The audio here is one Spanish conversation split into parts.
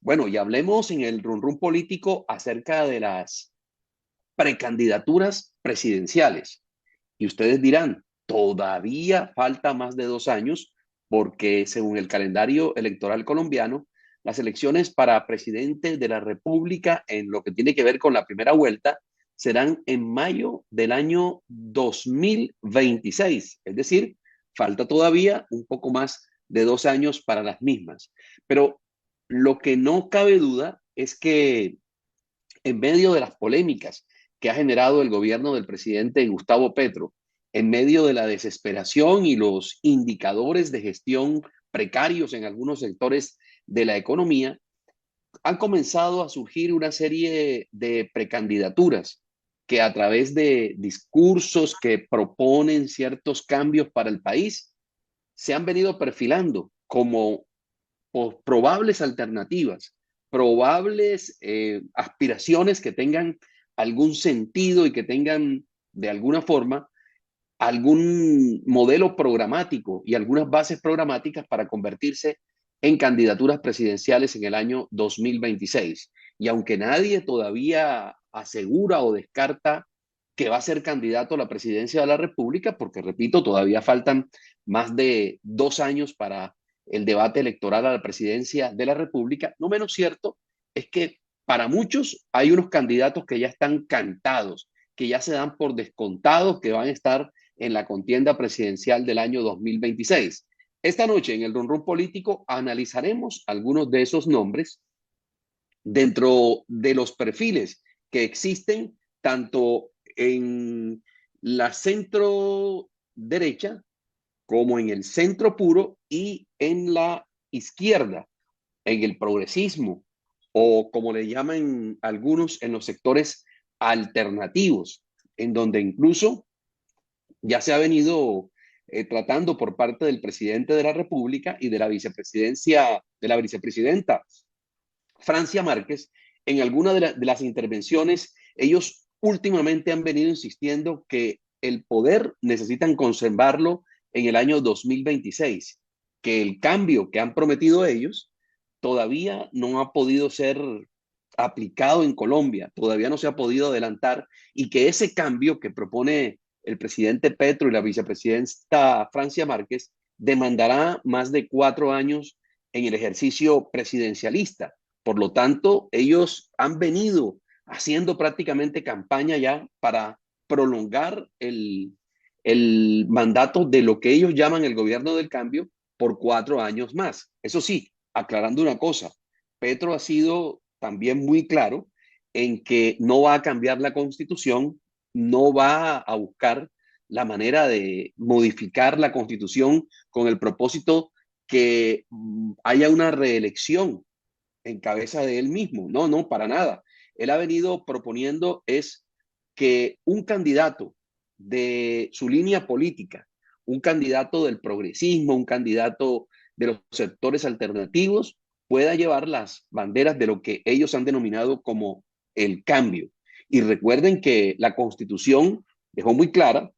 Bueno, y hablemos en el run run político acerca de las precandidaturas presidenciales. Y ustedes dirán, todavía falta más de 2 años porque según el calendario electoral colombiano, las elecciones para presidente de la República en lo que tiene que ver con la primera vuelta serán en mayo del año 2026. Es decir, falta todavía un poco más de 2 años para las mismas. Pero lo que no cabe duda es que en medio de las polémicas que ha generado el gobierno del presidente Gustavo Petro, en medio de la desesperación y los indicadores de gestión precarios en algunos sectores de la economía, han comenzado a surgir una serie de precandidaturas que a través de discursos que proponen ciertos cambios para el país, se han venido perfilando como probables alternativas, probables aspiraciones que tengan algún sentido y que tengan de alguna forma algún modelo programático y algunas bases programáticas para convertirse en candidaturas presidenciales en el año 2026. Y aunque nadie todavía asegura o descarta que va a ser candidato a la presidencia de la República, porque repito, todavía faltan más de 2 años para el debate electoral a la presidencia de la República, no menos cierto es que para muchos hay unos candidatos que ya están cantados, que ya se dan por descontados, que van a estar en la contienda presidencial del año 2026. Esta noche en el Run Run Político analizaremos algunos de esos nombres dentro de los perfiles que existen tanto en la centro derecha como en el centro puro y en la izquierda, en el progresismo o como le llaman algunos en los sectores alternativos, en donde incluso ya se ha venido tratando por parte del presidente de la República y de la vicepresidencia, de la vicepresidenta Francia Márquez, en alguna de las intervenciones, ellos últimamente han venido insistiendo que el poder necesitan conservarlo en el año 2026, que el cambio que han prometido ellos todavía no ha podido ser aplicado en Colombia, todavía no se ha podido adelantar y que ese cambio que propone el presidente Petro y la vicepresidenta Francia Márquez demandará más de 4 años en el ejercicio presidencialista. Por lo tanto, ellos han venido haciendo prácticamente campaña ya para prolongar el mandato de lo que ellos llaman el gobierno del cambio por 4 años más. Eso sí, aclarando una cosa, Petro ha sido también muy claro en que no va a cambiar la constitución, no va a buscar la manera de modificar la constitución con el propósito que haya una reelección en cabeza de él mismo. No, no, para nada. Él ha venido proponiendo es que un candidato de su línea política, un candidato del progresismo, un candidato de los sectores alternativos, pueda llevar las banderas de lo que ellos han denominado como el cambio. Y recuerden que la Constitución dejó muy clara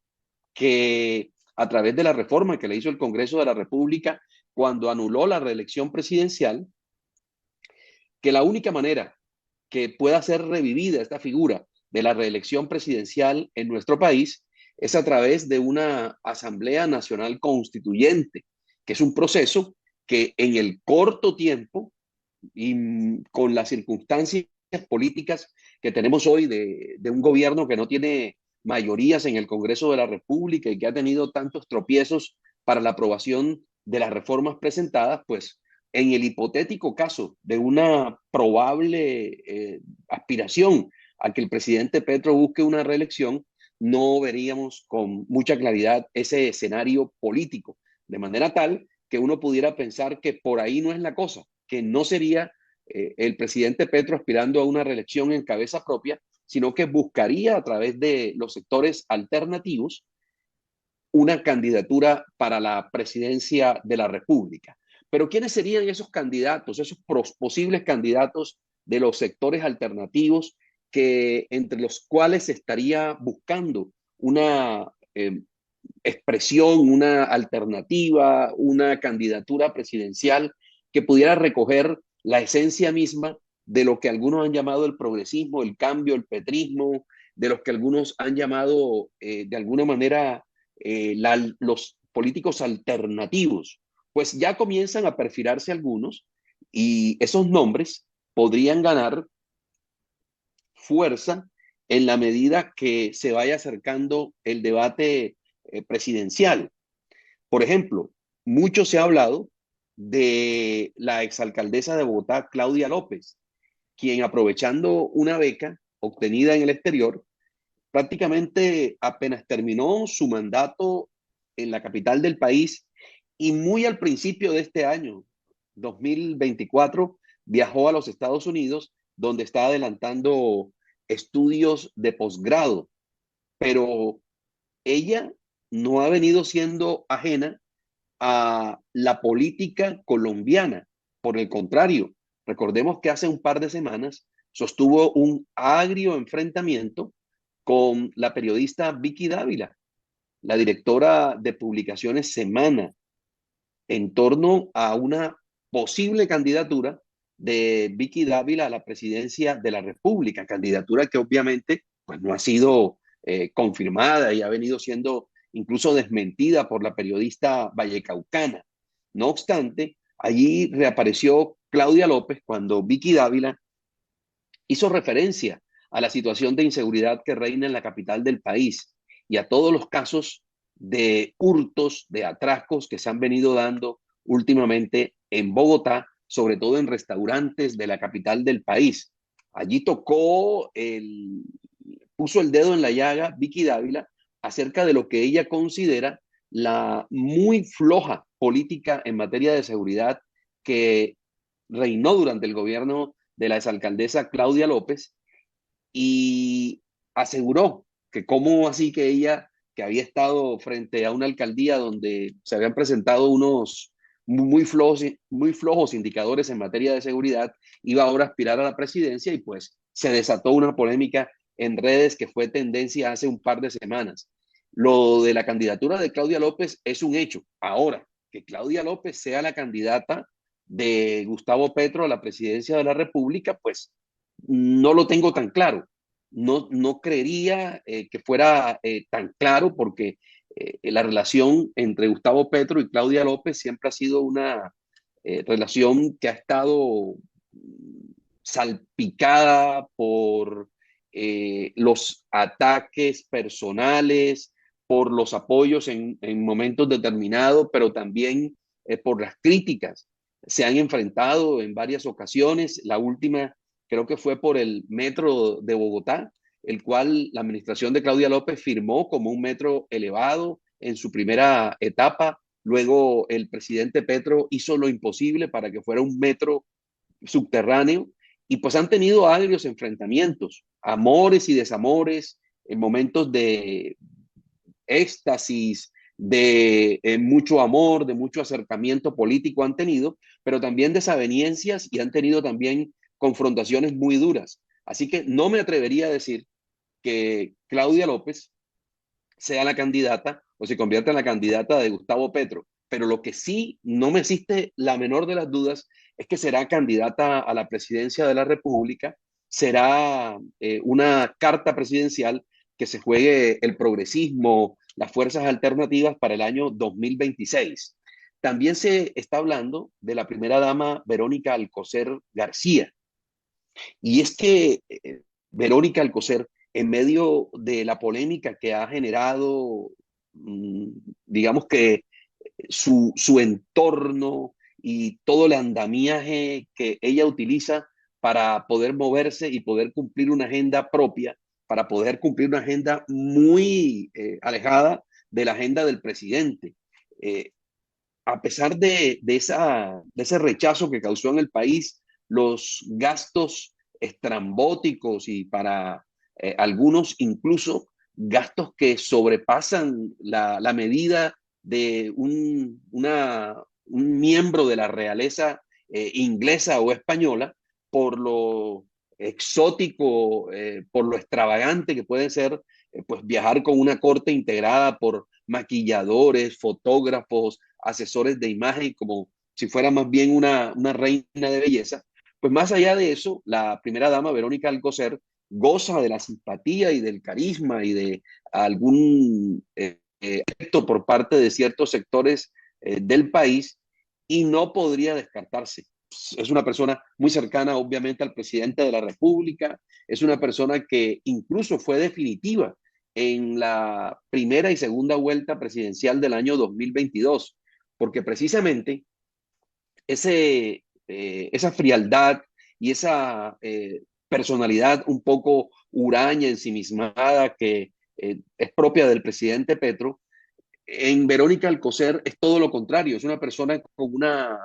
que a través de la reforma que le hizo el Congreso de la República cuando anuló la reelección presidencial, que la única manera que pueda ser revivida esta figura de la reelección presidencial en nuestro país es a través de una Asamblea Nacional Constituyente, que es un proceso que en el corto tiempo y con las circunstancias políticas que tenemos hoy de un gobierno que no tiene mayorías en el Congreso de la República y que ha tenido tantos tropiezos para la aprobación de las reformas presentadas, pues en el hipotético caso de una probable aspiración a que el presidente Petro busque una reelección, no veríamos con mucha claridad ese escenario político, de manera tal que uno pudiera pensar que por ahí no es la cosa, que no sería el presidente Petro aspirando a una reelección en cabeza propia, sino que buscaría a través de los sectores alternativos una candidatura para la presidencia de la República. Pero ¿quiénes serían esos candidatos, esos posibles candidatos de los sectores alternativos que entre los cuales se estaría buscando una expresión, una alternativa, una candidatura presidencial que pudiera recoger la esencia misma de lo que algunos han llamado el progresismo, el cambio, el petrismo, de los que algunos han llamado de alguna manera los políticos alternativos, pues ya comienzan a perfilarse algunos y esos nombres podrían ganar fuerza en la medida que se vaya acercando el debate presidencial. Por ejemplo, mucho se ha hablado de la exalcaldesa de Bogotá, Claudia López, quien aprovechando una beca obtenida en el exterior, prácticamente apenas terminó su mandato en la capital del país y muy al principio de este año, 2024, viajó a los Estados Unidos, donde está adelantando estudios de posgrado, pero ella no ha venido siendo ajena a la política colombiana. Por el contrario, recordemos que hace un par de semanas sostuvo un agrio enfrentamiento con la periodista Vicky Dávila, la directora de publicaciones Semana, en torno a una posible candidatura de Vicky Dávila a la presidencia de la República, candidatura que obviamente pues, no ha sido confirmada y ha venido siendo incluso desmentida por la periodista vallecaucana. No obstante, allí reapareció Claudia López cuando Vicky Dávila hizo referencia a la situación de inseguridad que reina en la capital del país y a todos los casos de hurtos, de atracos que se han venido dando últimamente en Bogotá, sobre todo en restaurantes de la capital del país. Allí puso el dedo en la llaga Vicky Dávila acerca de lo que ella considera la muy floja política en materia de seguridad que reinó durante el gobierno de la exalcaldesa Claudia López y aseguró que cómo así que ella, que había estado frente a una alcaldía donde se habían presentado unos muy flojos indicadores en materia de seguridad, iba ahora a aspirar a la presidencia y pues se desató una polémica en redes que fue tendencia hace un par de semanas. Lo de la candidatura de Claudia López es un hecho. Ahora, que Claudia López sea la candidata de Gustavo Petro a la presidencia de la República, pues no lo tengo tan claro. No creería que fuera tan claro porque la relación entre Gustavo Petro y Claudia López siempre ha sido una relación que ha estado salpicada por los ataques personales, por los apoyos en momentos determinados, pero también por las críticas. Se han enfrentado en varias ocasiones. La última creo que fue por el metro de Bogotá, el cual la administración de Claudia López firmó como un metro elevado en su primera etapa. Luego el presidente Petro hizo lo imposible para que fuera un metro subterráneo y pues han tenido agrios enfrentamientos, amores y desamores, en momentos de éxtasis, de mucho amor, de mucho acercamiento político han tenido, pero también desavenencias y han tenido también confrontaciones muy duras. Así que no me atrevería a decir que Claudia López sea la candidata o se convierta en la candidata de Gustavo Petro, pero lo que sí no me existe la menor de las dudas es que será candidata a la presidencia de la República, será una carta presidencial que se juegue el progresismo, las fuerzas alternativas para el año 2026. También se está hablando de la primera dama Verónica Alcocer García. Y es que Verónica Alcocer, en medio de la polémica que ha generado, mm, digamos que su entorno y todo el andamiaje que ella utiliza para poder moverse y poder cumplir una agenda propia, para poder cumplir una agenda muy alejada de la agenda del presidente. Eh, a pesar de ese rechazo que causó en el país, los gastos estrambóticos y para algunos incluso gastos que sobrepasan la medida de un miembro de la realeza inglesa o española por lo exótico, por lo extravagante que puede ser pues viajar con una corte integrada por maquilladores, fotógrafos, asesores de imagen, como si fuera más bien una reina de belleza, pues más allá de eso, la primera dama, Verónica Alcocer, goza de la simpatía y del carisma y de algún efecto por parte de ciertos sectores del país y no podría descartarse. Es una persona muy cercana, obviamente, al presidente de la República, es una persona que incluso fue definitiva en la primera y segunda vuelta presidencial del año 2022, porque precisamente esa frialdad y esa personalidad un poco huraña, ensimismada, que es propia del presidente Petro, en Verónica Alcocer es todo lo contrario, es una persona con una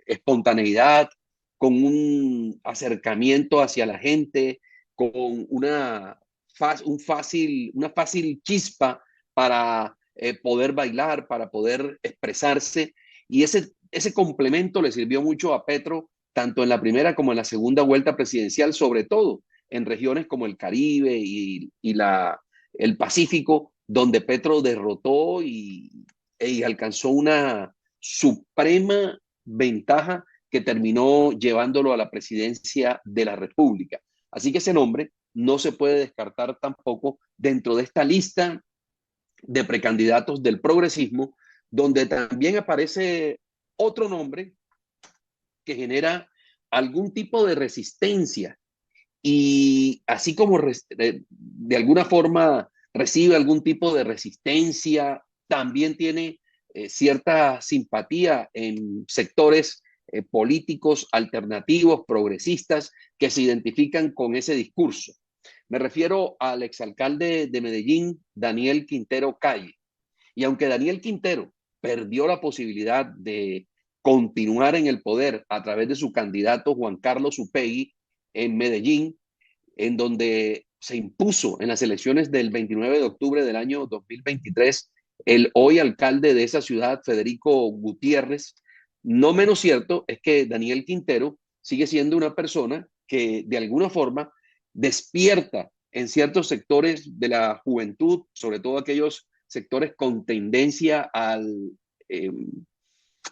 espontaneidad, con un acercamiento hacia la gente, con una fácil chispa para poder bailar, para poder expresarse. Y ese complemento le sirvió mucho a Petro, tanto en la primera como en la segunda vuelta presidencial, sobre todo en regiones como el Caribe y el Pacífico, donde Petro derrotó y alcanzó una suprema ventaja que terminó llevándolo a la presidencia de la República. Así que ese nombre no se puede descartar tampoco dentro de esta lista de precandidatos del progresismo, donde también aparece otro nombre que genera algún tipo de resistencia y así como de alguna forma recibe algún tipo de resistencia, también tiene cierta simpatía en sectores políticos alternativos, progresistas, que se identifican con ese discurso. Me refiero al exalcalde de Medellín, Daniel Quintero Calle. Y aunque Daniel Quintero perdió la posibilidad de continuar en el poder a través de su candidato Juan Carlos Upegui en Medellín, en donde se impuso en las elecciones del 29 de octubre del año 2023 el hoy alcalde de esa ciudad, Federico Gutiérrez. No menos cierto es que Daniel Quintero sigue siendo una persona que de alguna forma despierta en ciertos sectores de la juventud, sobre todo aquellos sectores con tendencia al eh,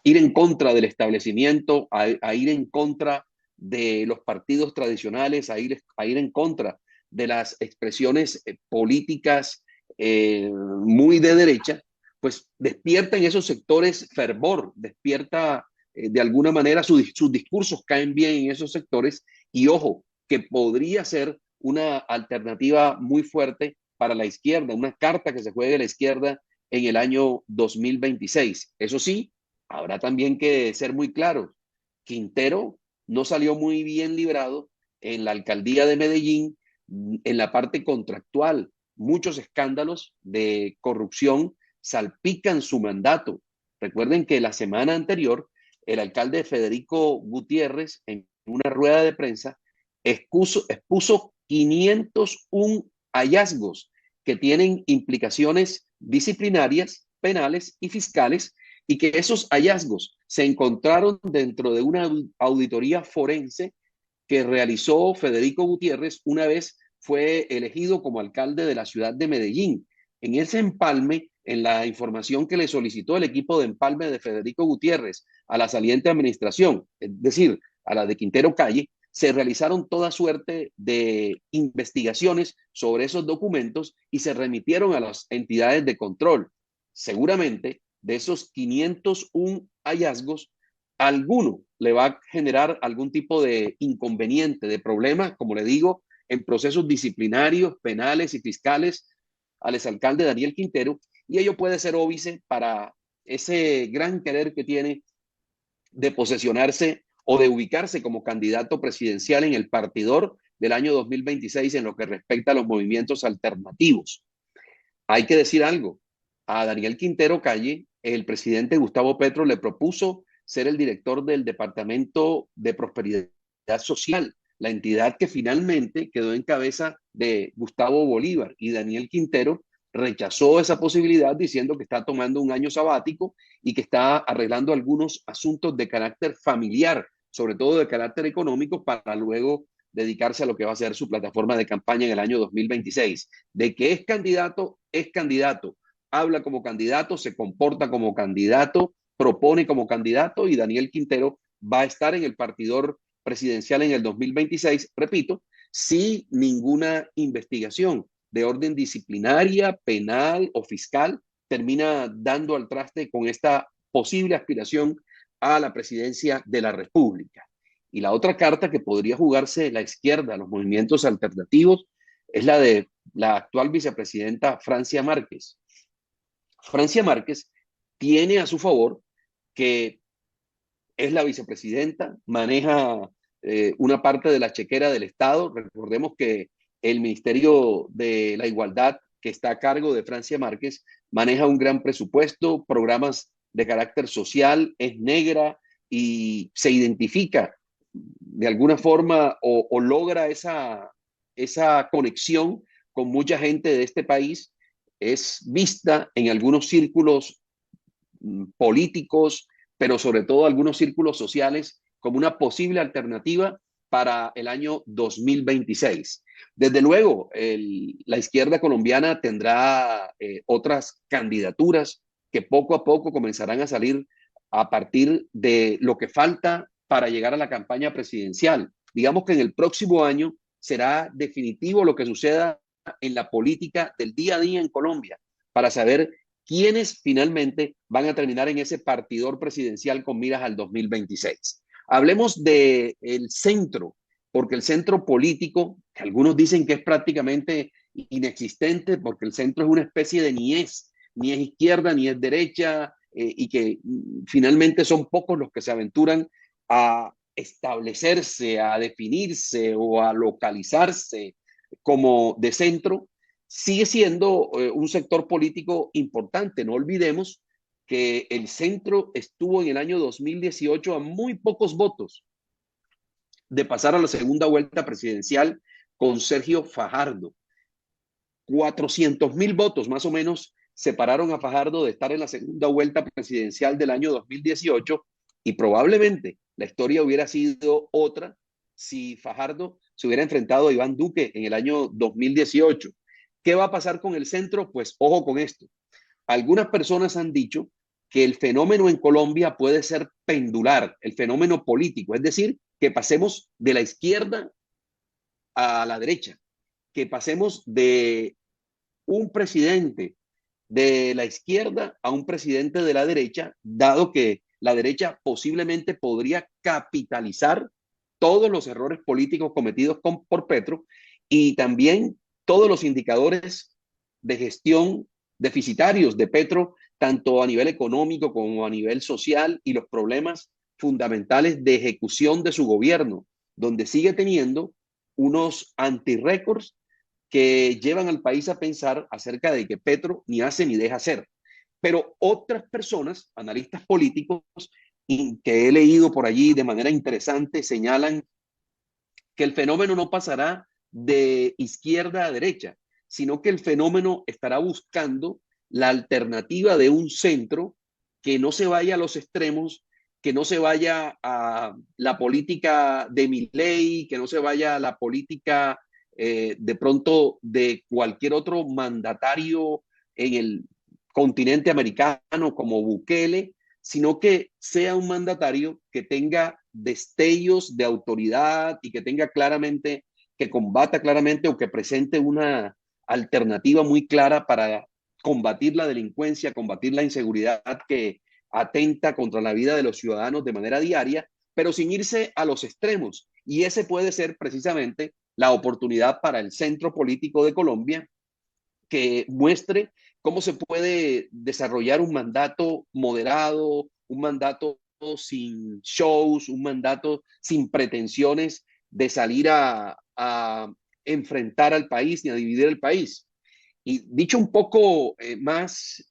ir en contra del establecimiento, a ir en contra de los partidos tradicionales, a ir en contra de las expresiones políticas muy de derecha, pues despierta en esos sectores fervor, despierta de alguna manera sus discursos caen bien en esos sectores y ojo, que podría ser una alternativa muy fuerte para la izquierda, una carta que se juegue la izquierda en el año 2026. Eso sí, habrá también que ser muy claro. Quintero no salió muy bien librado en la alcaldía de Medellín, en la parte contractual. Muchos escándalos de corrupción salpican su mandato. Recuerden que la semana anterior, el alcalde Federico Gutiérrez, en una rueda de prensa, expuso 501 hallazgos que tienen implicaciones disciplinarias, penales y fiscales, y que esos hallazgos se encontraron dentro de una auditoría forense que realizó Federico Gutiérrez una vez fue elegido como alcalde de la ciudad de Medellín. En ese empalme, en la información que le solicitó el equipo de empalme de Federico Gutiérrez a la saliente administración, es decir, a la de Quintero Calle, se realizaron toda suerte de investigaciones sobre esos documentos y se remitieron a las entidades de control. Seguramente de esos 501 hallazgos, alguno le va a generar algún tipo de inconveniente, de problema, como le digo, en procesos disciplinarios, penales y fiscales al exalcalde Daniel Quintero, y ello puede ser óbice para ese gran querer que tiene de posesionarse o de ubicarse como candidato presidencial en el partidor del año 2026 en lo que respecta a los movimientos alternativos. Hay que decir algo, a Daniel Quintero Calle, el presidente Gustavo Petro le propuso ser el director del Departamento de Prosperidad Social, la entidad que finalmente quedó en cabeza de Gustavo Bolívar, y Daniel Quintero rechazó esa posibilidad diciendo que está tomando un año sabático y que está arreglando algunos asuntos de carácter familiar, sobre todo de carácter económico, para luego dedicarse a lo que va a ser su plataforma de campaña en el año 2026. De que es candidato, habla como candidato, se comporta como candidato, propone como candidato, y Daniel Quintero va a estar en el partidor presidencial en el 2026, repito, sin ninguna investigación de orden disciplinaria, penal o fiscal, termina dando al traste con esta posible aspiración a la presidencia de la República. Y la otra carta que podría jugarse la izquierda, los movimientos alternativos, es la de la actual vicepresidenta Francia Márquez. Francia Márquez tiene a su favor que es la vicepresidenta, maneja una parte de la chequera del Estado. Recordemos que el Ministerio de la Igualdad, que está a cargo de Francia Márquez, maneja un gran presupuesto, programas de carácter social, es negra y se identifica de alguna forma o logra esa conexión con mucha gente de este país. Es vista en algunos círculos políticos, pero sobre todo algunos círculos sociales, como una posible alternativa para el año 2026. Desde luego, la izquierda colombiana tendrá otras candidaturas que poco a poco comenzarán a salir a partir de lo que falta para llegar a la campaña presidencial. Digamos que en el próximo año será definitivo lo que suceda en la política del día a día en Colombia, para saber quiénes finalmente van a terminar en ese partidor presidencial con miras al 2026. Hablemos del centro, porque el centro político, que algunos dicen que es prácticamente inexistente, porque el centro es una especie de ni es izquierda, ni es derecha, y que finalmente son pocos los que se aventuran a establecerse, a definirse o a localizarse como de centro, sigue siendo un sector político importante. No olvidemos que el centro estuvo en el año 2018 a muy pocos votos de pasar a la segunda vuelta presidencial con Sergio Fajardo. 400.000 votos más o menos separaron a Fajardo de estar en la segunda vuelta presidencial del año 2018, y probablemente la historia hubiera sido otra si Fajardo se hubiera enfrentado a Iván Duque en el año 2018. ¿Qué va a pasar con el centro? Pues ojo con esto. Algunas personas han dicho que el fenómeno en Colombia puede ser pendular, el fenómeno político, es decir, que pasemos de la izquierda a la derecha, que pasemos de un presidente de la izquierda a un presidente de la derecha, dado que la derecha posiblemente podría capitalizar todos los errores políticos cometidos por Petro, y también todos los indicadores de gestión deficitarios de Petro, tanto a nivel económico como a nivel social, y los problemas fundamentales de ejecución de su gobierno, donde sigue teniendo unos antirécords que llevan al país a pensar acerca de que Petro ni hace ni deja hacer. Pero otras personas, analistas políticos, que he leído por allí de manera interesante, señalan que el fenómeno no pasará de izquierda a derecha, sino que el fenómeno estará buscando la alternativa de un centro que no se vaya a los extremos, que no se vaya a la política de Milei, que no se vaya a la política de pronto de cualquier otro mandatario en el continente americano como Bukele, sino que sea un mandatario que tenga destellos de autoridad y que tenga claramente, que combata claramente o que presente una alternativa muy clara para combatir la delincuencia, combatir la inseguridad que atenta contra la vida de los ciudadanos de manera diaria, pero sin irse a los extremos. Y ese puede ser precisamente la oportunidad para el centro político de Colombia, que muestre cómo se puede desarrollar un mandato moderado, un mandato sin shows, un mandato sin pretensiones de salir a enfrentar al país ni a dividir el país. Y dicho un poco más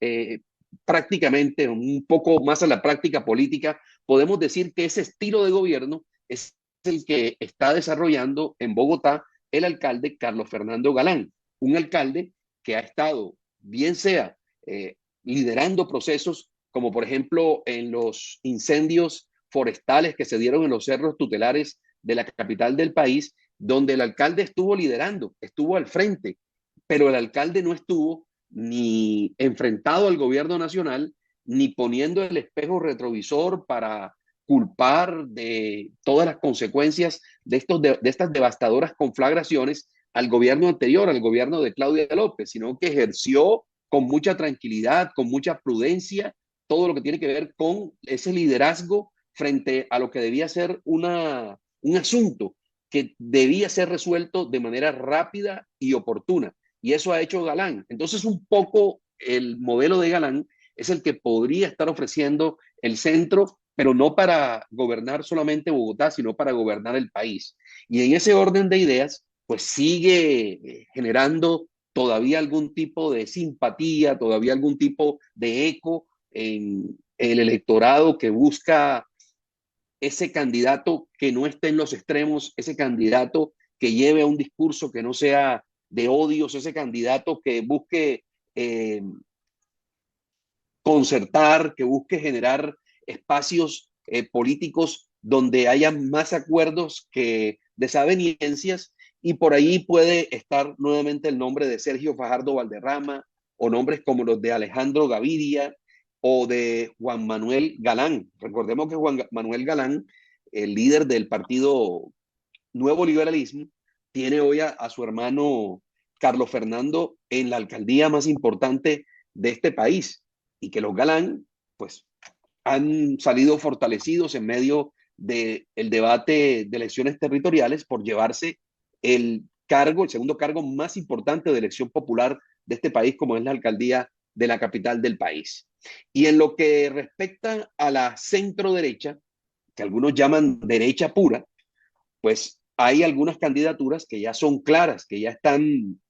prácticamente, un poco más a la práctica política, podemos decir que ese estilo de gobierno es el que está desarrollando en Bogotá el alcalde Carlos Fernando Galán, un alcalde que ha estado, bien sea liderando procesos como por ejemplo en los incendios forestales que se dieron en los cerros tutelares de la capital del país, donde el alcalde estuvo liderando, estuvo al frente, pero el alcalde no estuvo ni enfrentado al gobierno nacional, ni poniendo el espejo retrovisor para culpar de todas las consecuencias de estas devastadoras conflagraciones al gobierno anterior, al gobierno de Claudia López, sino que ejerció con mucha tranquilidad, con mucha prudencia, todo lo que tiene que ver con ese liderazgo frente a lo que debía ser un asunto que debía ser resuelto de manera rápida y oportuna. Y eso ha hecho Galán. Entonces, un poco el modelo de Galán es el que podría estar ofreciendo el centro, pero no para gobernar solamente Bogotá, sino para gobernar el país. Y en ese orden de ideas, pues sigue generando todavía algún tipo de simpatía, todavía algún tipo de eco en el electorado que busca ese candidato que no esté en los extremos, ese candidato que lleve a un discurso que no sea de odios, ese candidato que busque eh, concertar, que busque generar espacios políticos donde haya más acuerdos que desavenencias, y por ahí puede estar nuevamente el nombre de Sergio Fajardo Valderrama o nombres como los de Alejandro Gaviria o de Juan Manuel Galán. Recordemos que Juan Manuel Galán, el líder del partido Nuevo Liberalismo, tiene hoy a su hermano Carlos Fernando en la alcaldía más importante de este país, y que los Galán pues han salido fortalecidos en medio del debate de elecciones territoriales por llevarse el cargo, el segundo cargo más importante de elección popular de este país, como es la alcaldía de la capital del país. Y en lo que respecta a la centro derecha, que algunos llaman derecha pura, pues hay algunas candidaturas que ya son claras, que ya están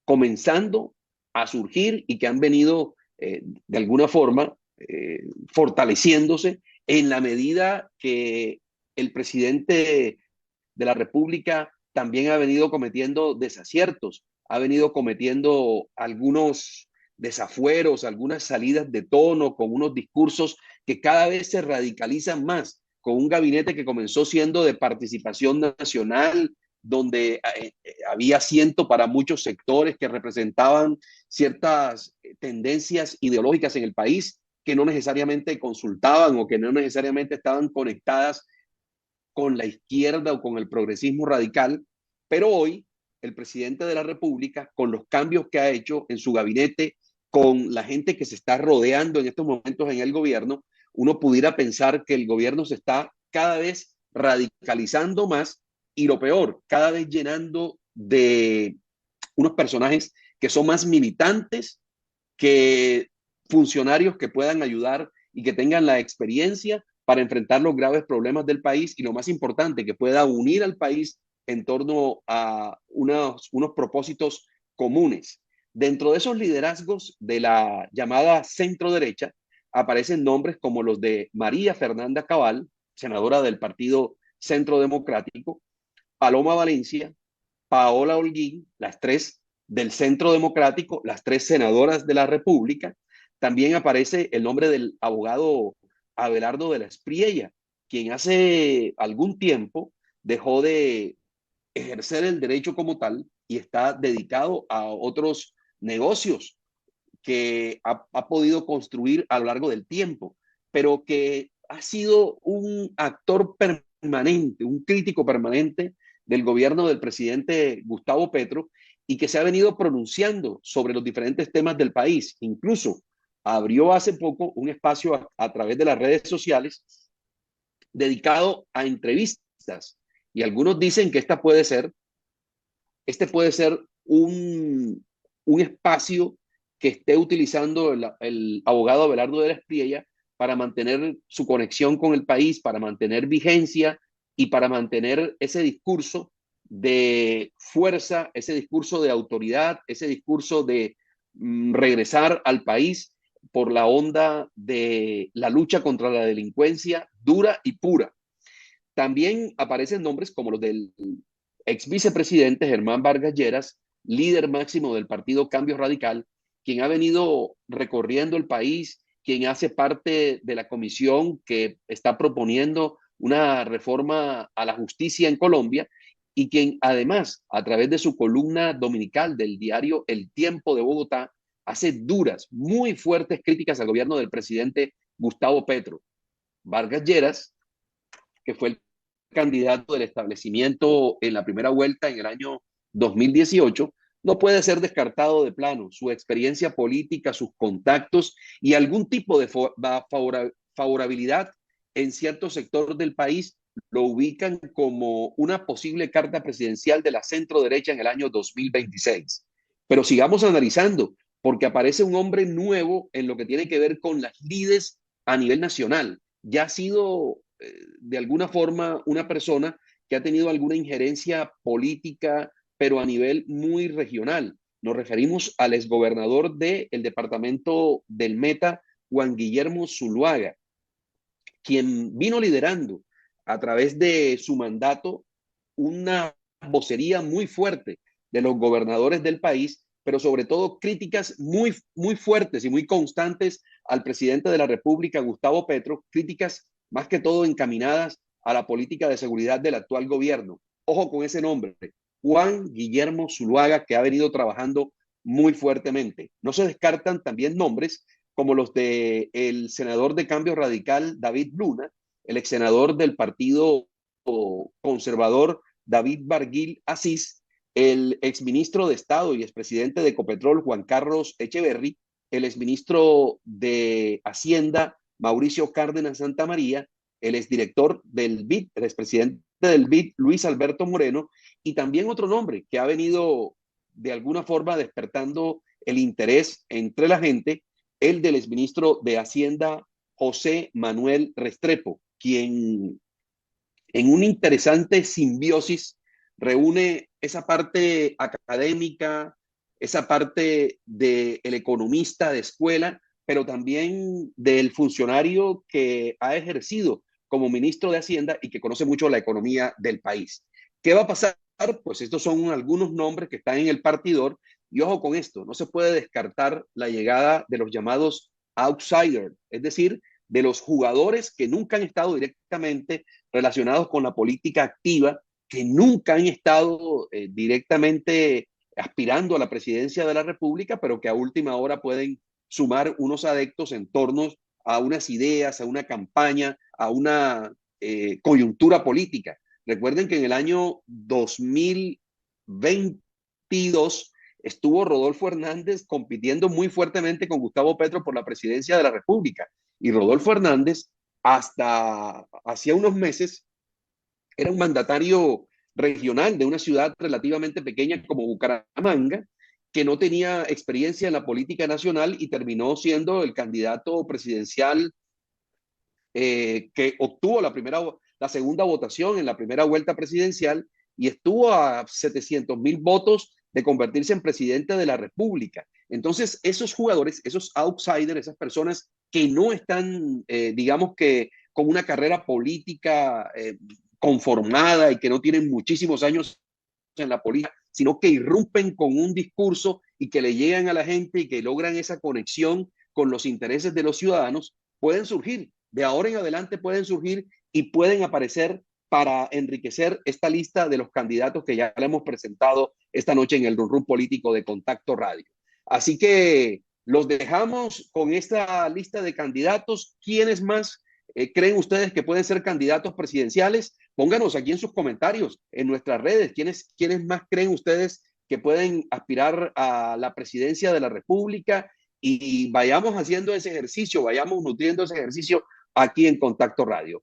comenzando a surgir y que han venido de alguna forma fortaleciéndose en la medida que el presidente de la República también ha venido cometiendo desaciertos, ha venido cometiendo algunos desafueros, algunas salidas de tono, con unos discursos que cada vez se radicalizan más, con un gabinete que comenzó siendo de participación nacional, donde había asiento para muchos sectores que representaban ciertas tendencias ideológicas en el país que no necesariamente consultaban o que no necesariamente estaban conectadas con la izquierda o con el progresismo radical, pero hoy el presidente de la República, con los cambios que ha hecho en su gabinete, con la gente que se está rodeando en estos momentos en el gobierno, uno pudiera pensar que el gobierno se está cada vez radicalizando más, y lo peor, cada vez llenando de unos personajes que son más militantes que funcionarios que puedan ayudar y que tengan la experiencia para enfrentar los graves problemas del país, y lo más importante, que pueda unir al país en torno a unos propósitos comunes. Dentro de esos liderazgos de la llamada centro derecha aparecen nombres como los de María Fernanda Cabal, senadora del Partido Centro Democrático, Paloma Valencia, Paola Holguín, las tres del Centro Democrático, las tres senadoras de la República. También aparece el nombre del abogado Abelardo de la Espriella, quien hace algún tiempo dejó de ejercer el derecho como tal y está dedicado a otros negocios que ha podido construir a lo largo del tiempo, pero que ha sido un actor permanente, un crítico permanente del gobierno del presidente Gustavo Petro, y que se ha venido pronunciando sobre los diferentes temas del país. Incluso abrió hace poco un espacio a través de las redes sociales dedicado a entrevistas, y algunos dicen que este puede ser un espacio que esté utilizando el abogado Abelardo de la Espriella para mantener su conexión con el país, para mantener vigencia y para mantener ese discurso de fuerza, ese discurso de autoridad, ese discurso de regresar al país por la onda de la lucha contra la delincuencia dura y pura. También aparecen nombres como los del ex vicepresidente Germán Vargas Lleras, líder máximo del partido Cambio Radical, quien ha venido recorriendo el país, quien hace parte de la comisión que está proponiendo una reforma a la justicia en Colombia, y quien además, a través de su columna dominical del diario El Tiempo de Bogotá, hace duras, muy fuertes críticas al gobierno del presidente Gustavo Petro. Vargas Lleras, que fue el candidato del establecimiento en la primera vuelta en el año 2018, no puede ser descartado de plano. Su experiencia política, sus contactos y algún tipo de favorabilidad en cierto sector del país lo ubican como una posible carta presidencial de la centro derecha en el año 2026. Pero sigamos analizando, porque aparece un hombre nuevo en lo que tiene que ver con las lides a nivel nacional. Ya ha sido de alguna forma una persona que ha tenido alguna injerencia política, pero a nivel muy regional. Nos referimos al exgobernador del departamento del Meta, Juan Guillermo Zuluaga, quien vino liderando a través de su mandato una vocería muy fuerte de los gobernadores del país, pero sobre todo críticas muy fuertes y muy constantes al presidente de la República, Gustavo Petro, críticas más que todo encaminadas a la política de seguridad del actual gobierno. Ojo con ese nombre, Juan Guillermo Zuluaga, que ha venido trabajando muy fuertemente. No se descartan también nombres como los de el senador de Cambio Radical, David Luna, el ex senador del Partido Conservador, David Barguil Asís, el exministro de Estado y expresidente de Ecopetrol, Juan Carlos Echeverry, el exministro de Hacienda, Mauricio Cárdenas Santamaría, el exdirector del BID, el expresidente del BID, Luis Alberto Moreno, y también otro nombre que ha venido de alguna forma despertando el interés entre la gente, el del exministro de Hacienda, José Manuel Restrepo, quien en una interesante simbiosis reúne esa parte académica, esa parte del economista de escuela, pero también del funcionario que ha ejercido como ministro de Hacienda y que conoce mucho la economía del país. ¿Qué va a pasar? Pues estos son algunos nombres que están en el partidor y ojo con esto, no se puede descartar la llegada de los llamados outsiders, es decir, de los jugadores que nunca han estado directamente relacionados con la política activa, que nunca han estado directamente aspirando a la presidencia de la República, pero que a última hora pueden sumar unos adeptos en torno a unas ideas, a una campaña, a una coyuntura política. Recuerden que en el año 2022 estuvo Rodolfo Hernández compitiendo muy fuertemente con Gustavo Petro por la presidencia de la República. Y Rodolfo Hernández, hasta hacía unos meses, era un mandatario regional de una ciudad relativamente pequeña como Bucaramanga, que no tenía experiencia en la política nacional y terminó siendo el candidato presidencial que obtuvo la segunda votación en la primera vuelta presidencial y estuvo a 700,000 votos de convertirse en presidente de la República. Entonces, esos jugadores, esos outsiders, esas personas que no están, digamos que con una carrera política conformada y que no tienen muchísimos años en la política, sino que irrumpen con un discurso y que le llegan a la gente y que logran esa conexión con los intereses de los ciudadanos, pueden surgir. De ahora en adelante pueden surgir y pueden aparecer para enriquecer esta lista de los candidatos que ya le hemos presentado esta noche en el Run Run Político de Contacto Radio. Así que los dejamos con esta lista de candidatos. ¿Quiénes más creen ustedes que pueden ser candidatos presidenciales? Pónganos aquí en sus comentarios, en nuestras redes, ¿quiénes más creen ustedes que pueden aspirar a la presidencia de la República? Y vayamos haciendo ese ejercicio, vayamos nutriendo ese ejercicio aquí en Contacto Radio.